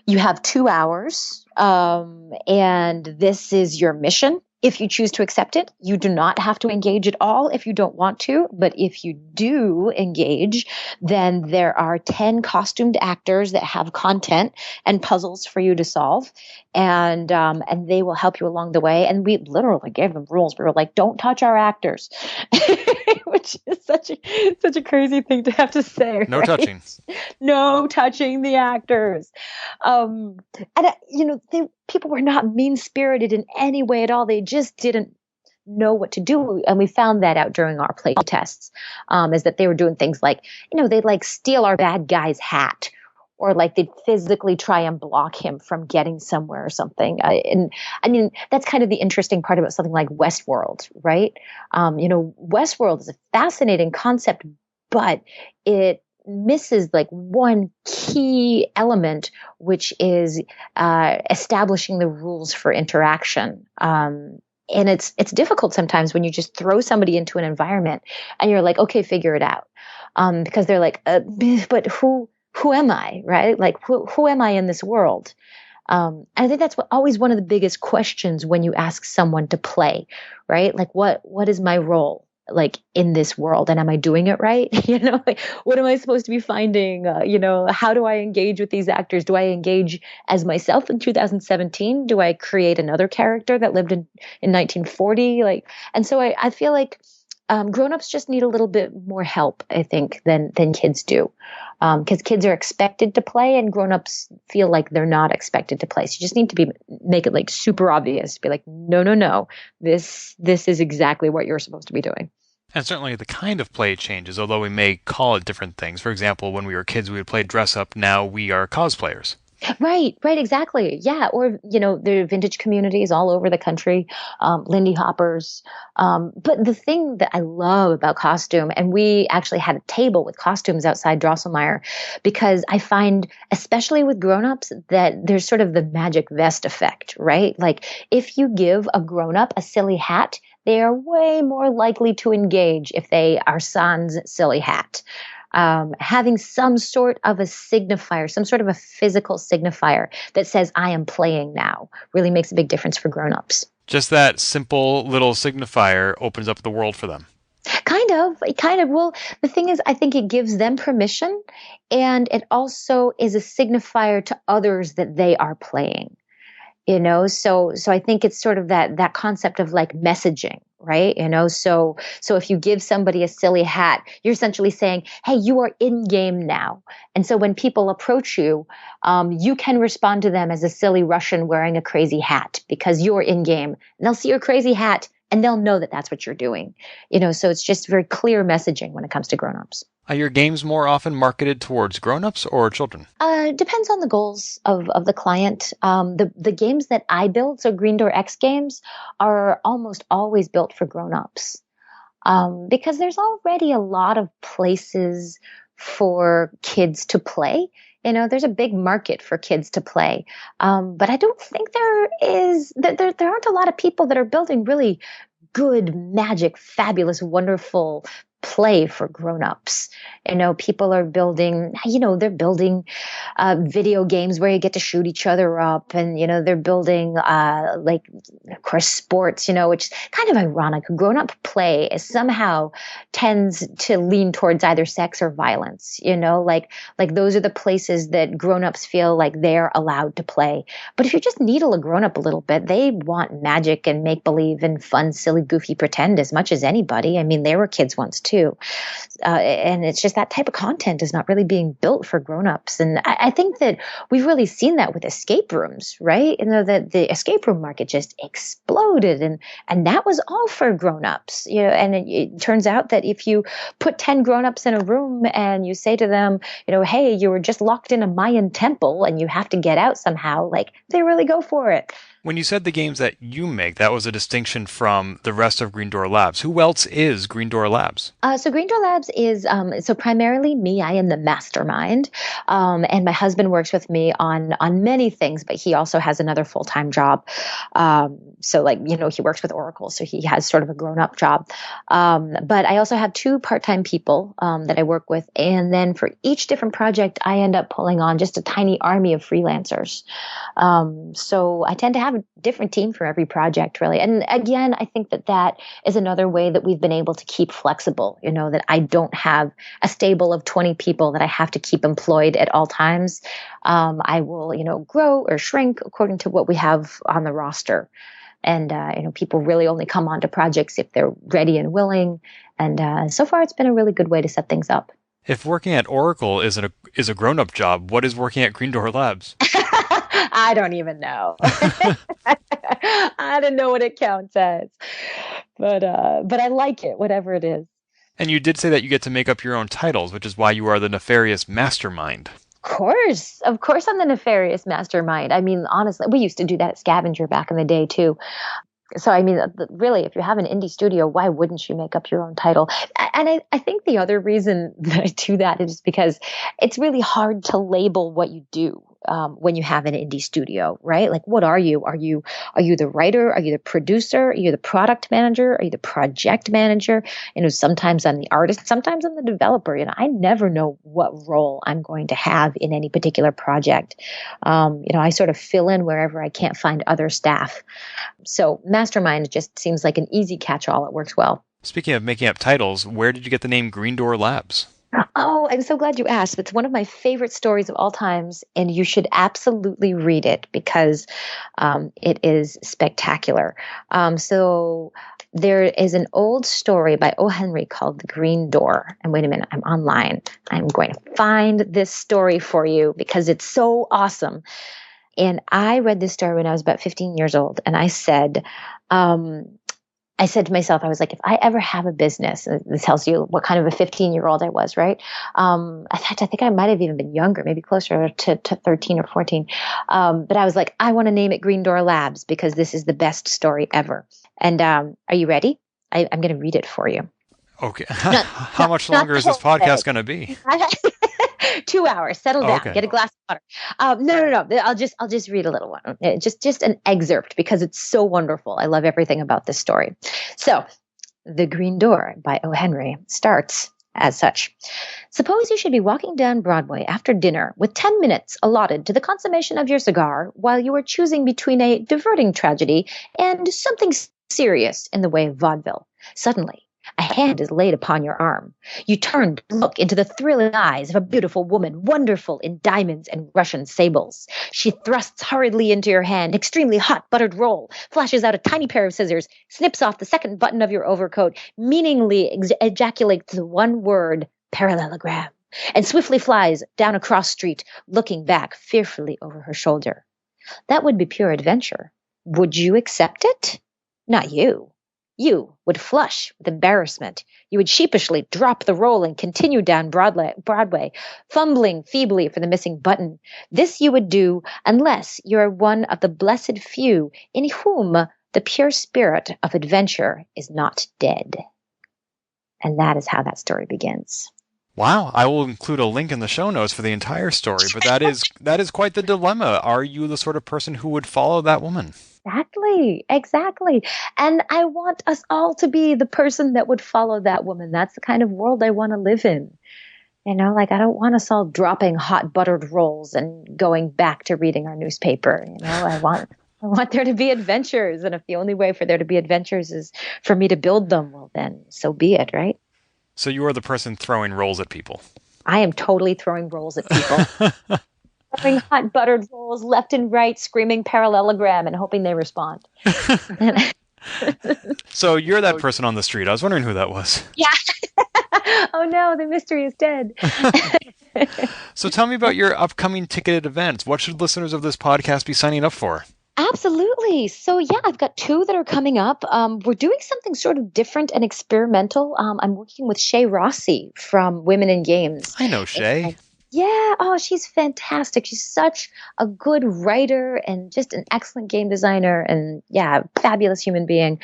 you have 2 hours, and this is your mission. If you choose to accept it, you do not have to engage at all if you don't want to. But if you do engage, then there are 10 costumed actors that have content and puzzles for you to solve. And they will help you along the way. And we literally gave them rules. We were like, don't touch our actors, which is such a crazy thing to have to say. No right? touching. No touching the actors. People were not mean-spirited in any way at all. They just didn't know what to do. And we found that out during our play tests, is that they were doing things like, they'd steal our bad guy's hat, or they'd physically try and block him from getting somewhere or something. That's kind of the interesting part about something like Westworld, right? Westworld is a fascinating concept, but it misses one key element, which is establishing the rules for interaction. And it's difficult sometimes when you just throw somebody into an environment and you're like, okay, figure it out. Because they're like, but who am I, right? Who am I in this world? I think that's always one of the biggest questions when you ask someone to play, right? What is my role? In this world, and am I doing it right? What am I supposed to be finding? How do I engage with these actors? Do I engage as myself in 2017? Do I create another character that lived in 1940? And so I feel like grownups just need a little bit more help, I think, than kids do. Because kids are expected to play and grownups feel like they're not expected to play. So you just need to make it super obvious. Be like, no, this is exactly what you're supposed to be doing. And certainly the kind of play changes, although we may call it different things. For example, when we were kids, we would play dress up. Now we are cosplayers. Right, exactly. Yeah. Or, there are vintage communities all over the country, Lindy Hoppers. But the thing that I love about costume, and we actually had a table with costumes outside Drosselmeyer, because I find, especially with grownups, that there's sort of the magic vest effect, right? If you give a grownup a silly hat, they are way more likely to engage if they are sans silly hat. Having some sort of a signifier, some sort of a physical signifier that says, I am playing now, really makes a big difference for grownups. Just that simple little signifier opens up the world for them. Kind of. Well, the thing is, I think it gives them permission, and it also is a signifier to others that they are playing. So I think it's sort of that concept of messaging, right? So if you give somebody a silly hat, you're essentially saying, hey, you are in game now. And so when people approach you, you can respond to them as a silly Russian wearing a crazy hat because you're in game. And they'll see your crazy hat and they'll know that that's what you're doing. So it's just very clear messaging when it comes to grown-ups. Are your games more often marketed towards grown-ups or children? Depends on the goals of the client. The games that I build, so Green Door X games, are almost always built for grown-ups because there's already a lot of places for kids to play. There's a big market for kids to play. But I don't think there aren't a lot of people that are building really good, magic, fabulous, wonderful play for grown-ups. People are building, they're building video games where you get to shoot each other up, and they're building of course, sports, which is kind of ironic. Grown-up play is somehow tends to lean towards either sex or violence. Like those are the places that grown-ups feel like they're allowed to play. But if you just needle a grown-up a little bit, they want magic and make-believe and fun, silly, goofy pretend as much as anybody. I mean, they were kids once too. And it's just that type of content is not really being built for grown-ups. And I think that we've really seen that with escape rooms, right? That the escape room market just exploded, and that was all for grown-ups. And it turns out that if you put 10 grown-ups in a room and you say to them, hey, you were just locked in a Mayan temple and you have to get out somehow, like they really go for it. When you said the games that you make, that was a distinction from the rest of Green Door Labs. Who else is Green Door Labs? So Green Door Labs is so primarily me. I am the mastermind, and my husband works with me on many things, but he also has another full-time job. So he works with Oracle, so he has sort of a grown-up job. But I also have 2 part-time people that I work with, and then for each different project, I end up pulling on just a tiny army of freelancers. So I tend to have a different team for every project, really. And again, I think that is another way that we've been able to keep flexible, that I don't have a stable of 20 people that I have to keep employed at all times. I will, grow or shrink according to what we have on the roster. And, people really only come onto projects if they're ready and willing. And so far, it's been a really good way to set things up. If working at Oracle is a grown-up job, what is working at Green Door Labs? I don't even know. I don't know what it counts as, but I like it, whatever it is. And you did say that you get to make up your own titles, which is why you are the nefarious mastermind. Of course I'm the nefarious mastermind. I mean, honestly, we used to do that at Scavenger back in the day too. So, I mean, really, if you have an indie studio, why wouldn't you make up your own title? And I think the other reason that I do that is because it's really hard to label what you do when you have an indie studio, right? Like, what are you? Are you the writer? Are you the producer? Are you the product manager? Are you the project manager? Sometimes I'm the artist, sometimes I'm the developer. I never know what role I'm going to have in any particular project. I sort of fill in wherever I can't find other staff. So Mastermind just seems like an easy catch-all. It works well. Speaking of making up titles, where did you get the name Green Door Labs? Oh, I'm so glad you asked. It's one of my favorite stories of all times, and you should absolutely read it because it is spectacular. So there is an old story by O. Henry called The Green Door. And wait a minute, I'm online. I'm going to find this story for you because it's so awesome. And I read this story when I was about 15 years old, and I said to myself, I was like, if I ever have a business, and this tells you what kind of a 15-year-old I was, right? I think I might have even been younger, maybe closer to 13 or 14. But I was like, I want to name it Green Door Labs because this is the best story ever. And are you ready? I'm going to read it for you. Okay. How much longer is this podcast going to be? 2 hours. Settle down. Okay. Get a glass of water. No. I'll just read a little one. Just an excerpt because it's so wonderful. I love everything about this story. So, The Green Door by O. Henry starts as such. Suppose you should be walking down Broadway after dinner with 10 minutes allotted to the consummation of your cigar while you are choosing between a diverting tragedy and something serious in the way of vaudeville. Suddenly, A hand is laid upon your arm. You turn to look into the thrilling eyes of a beautiful woman, wonderful in diamonds and Russian sables. She thrusts hurriedly into your hand extremely hot buttered roll, flashes out a tiny pair of scissors, snips off the second button of your overcoat, meaningly ejaculates the one word, parallelogram, and swiftly flies down a cross street, looking back fearfully over her shoulder. That would be pure adventure. Would you accept it? Not you. You would flush with embarrassment. You would sheepishly drop the roll and continue down Broadway, fumbling feebly for the missing button. This you would do unless you are one of the blessed few in whom the pure spirit of adventure is not dead. And that is how that story begins. Wow, I will include a link in the show notes for the entire story, but that is quite the dilemma. Are you the sort of person who would follow that woman? Exactly. And I want us all to be the person that would follow that woman. That's the kind of world I want to live in. I don't want us all dropping hot buttered rolls and going back to reading our newspaper. I want there to be adventures. And if the only way for there to be adventures is for me to build them, well then, so be it, right? So you are the person throwing rolls at people. I am totally throwing rolls at people. Throwing hot buttered rolls left and right, screaming parallelogram and hoping they respond. So you're that person on the street. I was wondering who that was. Yeah. Oh no, the mystery is dead. So tell me about your upcoming ticketed events. What should listeners of this podcast be signing up for? Absolutely. So yeah, I've got 2 that are coming up. We're doing something sort of different and experimental. I'm working with Shay Rossi from Women in Games. I know Shay. Yeah. Oh, she's fantastic. She's such a good writer and just an excellent game designer and fabulous human being.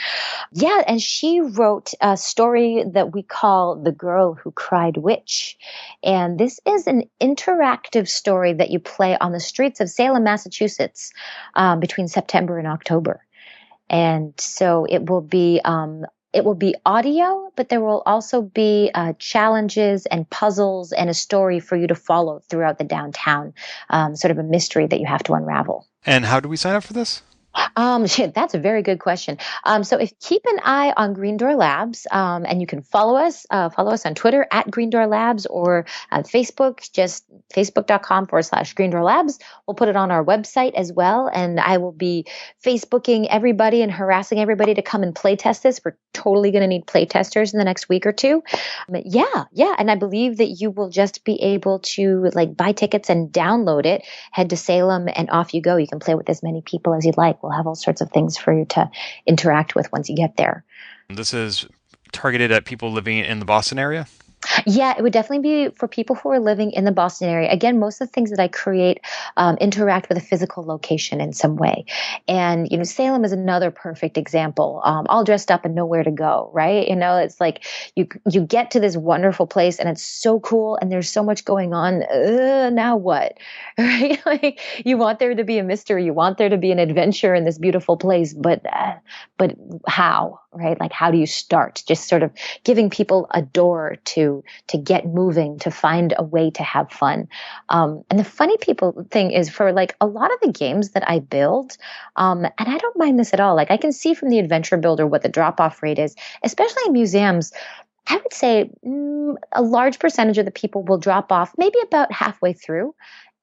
Yeah. And she wrote a story that we call The Girl Who Cried Witch. And this is an interactive story that you play on the streets of Salem, Massachusetts, between September and October. And so it will be audio, but there will also be challenges and puzzles and a story for you to follow throughout the downtown, sort of a mystery that you have to unravel. And how do we sign up for this? That's a very good question. So if keep an eye on Green Door Labs, and you can follow us on Twitter at Green Door Labs or Facebook, just facebook.com/Green Door Labs. We'll put it on our website as well. And I will be Facebooking everybody and harassing everybody to come and play test this. We're totally going to need play testers in the next week or 2. Yeah. And I believe that you will just be able to buy tickets and download it, head to Salem and off you go. You can play with as many people as you'd like. We'll have all sorts of things for you to interact with once you get there. This is targeted at people living in the Boston area? Yeah, it would definitely be for people who are living in the Boston area. Again, most of the things that I create interact with a physical location in some way. And, Salem is another perfect example, all dressed up and nowhere to go, right? It's like you get to this wonderful place and it's so cool and there's so much going on. Now what? Right? You want there to be a mystery. You want there to be an adventure in this beautiful place, but how? Right? How do you start? Just sort of giving people a door to get moving, to find a way to have fun. And the funny thing is for a lot of the games that I build, and I don't mind this at all. I can see from the adventure builder what the drop-off rate is, especially in museums. I would say a large percentage of the people will drop off maybe about halfway through.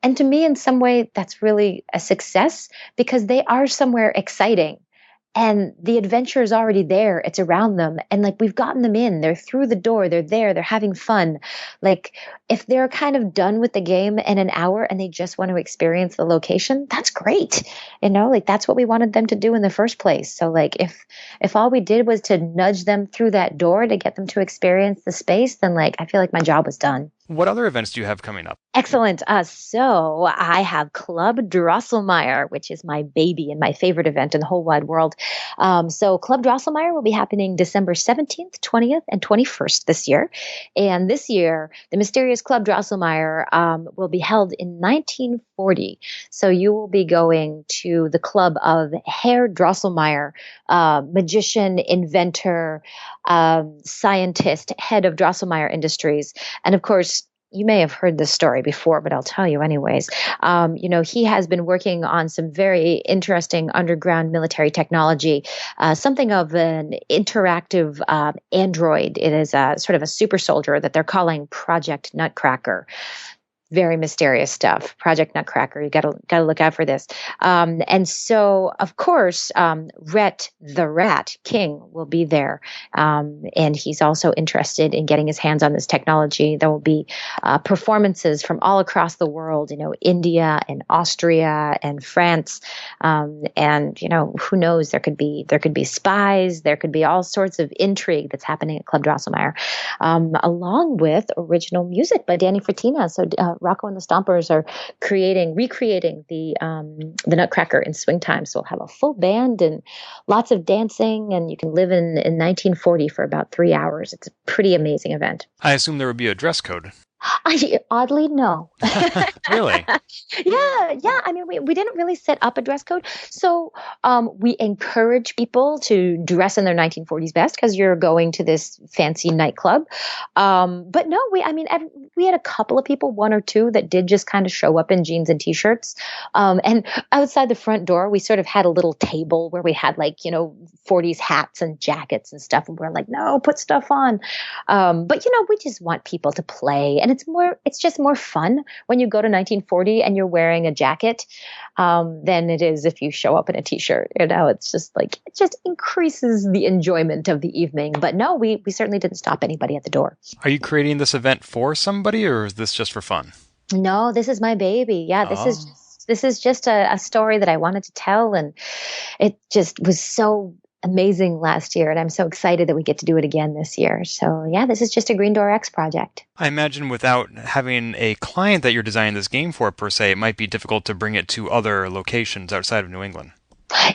And to me, in some way, that's really a success because they are somewhere exciting. And the adventure is already there. It's around them. And we've gotten them in. They're through the door. They're there. They're having fun. If they're kind of done with the game in an hour and they just want to experience the location, that's great. That's what we wanted them to do in the first place. So if all we did was to nudge them through that door to get them to experience the space, then I feel like my job was done. What other events do you have coming up? Excellent. So I have Club Drosselmeyer, which is my baby and my favorite event in the whole wide world. So Club Drosselmeyer will be happening December 17th, 20th, and 21st this year. And this year, the mysterious Club Drosselmeyer will be held in 1940. So you will be going to the club of Herr Drosselmeyer, magician, inventor, scientist, head of Drosselmeyer Industries. And of course, you may have heard this story before, but I'll tell you anyways. He has been working on some very interesting underground military technology, something of an interactive android. It is a sort of a super soldier that they're calling Project Nutcracker. Very mysterious stuff. Project Nutcracker. You gotta look out for this. And so, of course, Rhett the Rat King will be there, and he's also interested in getting his hands on this technology. There will be performances from all across the world. India and Austria and France, and who knows? There could be spies. There could be all sorts of intrigue that's happening at Club Drosselmeyer, along with original music by Danny Fratina. So. Rocco and the Stompers are recreating the Nutcracker in swing time. So we'll have a full band and lots of dancing, and you can live in 1940 for about 3 hours. It's a pretty amazing event. I assume there would be a dress code. Oddly, no. Really? Yeah. I mean, we didn't really set up a dress code. So we encourage people to dress in their 1940s best because you're going to this fancy nightclub. But no, we had a couple of people, one or two, that did just kind of show up in jeans and T-shirts. And outside the front door, we sort of had a little table where we had 40s hats and jackets and stuff. And we're like, no, put stuff on. But we just want people to play. And it's just more fun when you go to 1940 and you're wearing a jacket than it is if you show up in a T-shirt. It's just it just increases the enjoyment of the evening. But no, we certainly didn't stop anybody at the door. Are you creating this event for somebody, or is this just for fun? No, this is my baby. Yeah, this is just a story that I wanted to tell, and it just was so amazing last year, and I'm so excited that we get to do it again this year. So yeah, this is just a Green Door X project. I imagine without having a client that you're designing this game for per se, it might be difficult to bring it to other locations outside of New England.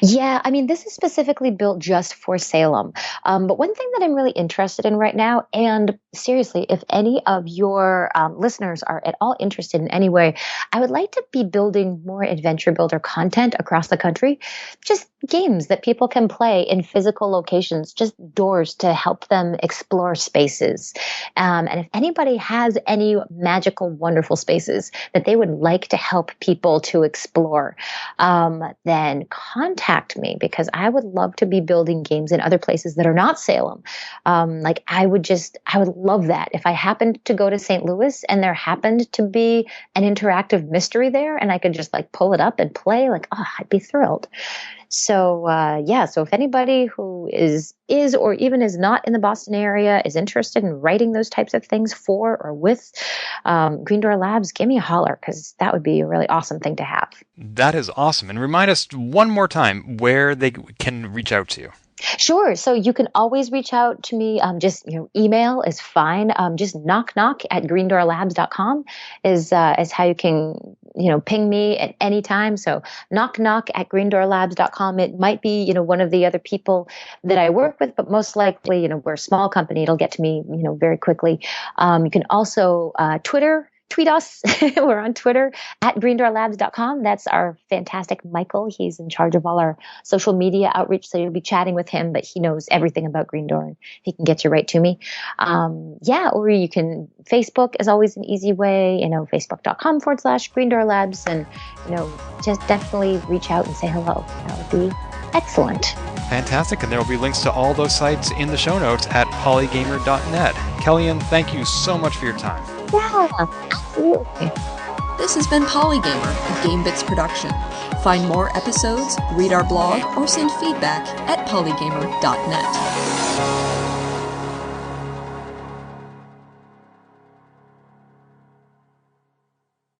Yeah, I mean, this is specifically built just for Salem. But one thing that I'm really interested in right now, and seriously, if any of your listeners are at all interested in any way, I would like to be building more adventure builder content across the country. Just games that people can play in physical locations, just doors to help them explore spaces. And if anybody has any magical, wonderful spaces that they would like to help people to explore, then contact me, because I would love to be building games in other places that are not Salem. I would love that. If I happened to go to St. Louis and there happened to be an interactive mystery there and I could just pull it up and play, I'd be thrilled. So, so if anybody who is or even is not in the Boston area is interested in writing those types of things for or with Green Door Labs, give me a holler, because that would be a really awesome thing to have. That is awesome. And remind us one more time where they can reach out to you. Sure. So you can always reach out to me. Email is fine. Just knock at greendoorlabs.com is how you can, ping me at any time. So knock at greendoorlabs.com. It might be, one of the other people that I work with, but most likely, we're a small company. It'll get to me, very quickly. You can also tweet us. We're on Twitter at greendoorlabs.com. That's our fantastic Michael. He's in charge of all our social media outreach. So you'll be chatting with him, but he knows everything about Green Door and he can get you right to me. Or you can, Facebook is always an easy way, facebook.com/greendoorlabs, and, just definitely reach out and say hello. That would be excellent. Fantastic. And there will be links to all those sites in the show notes at polygamer.net. Kellian, thank you so much for your time. Yeah, absolutely. This has been Polygamer, a Gamebits production. Find more episodes, read our blog, or send feedback at polygamer.net.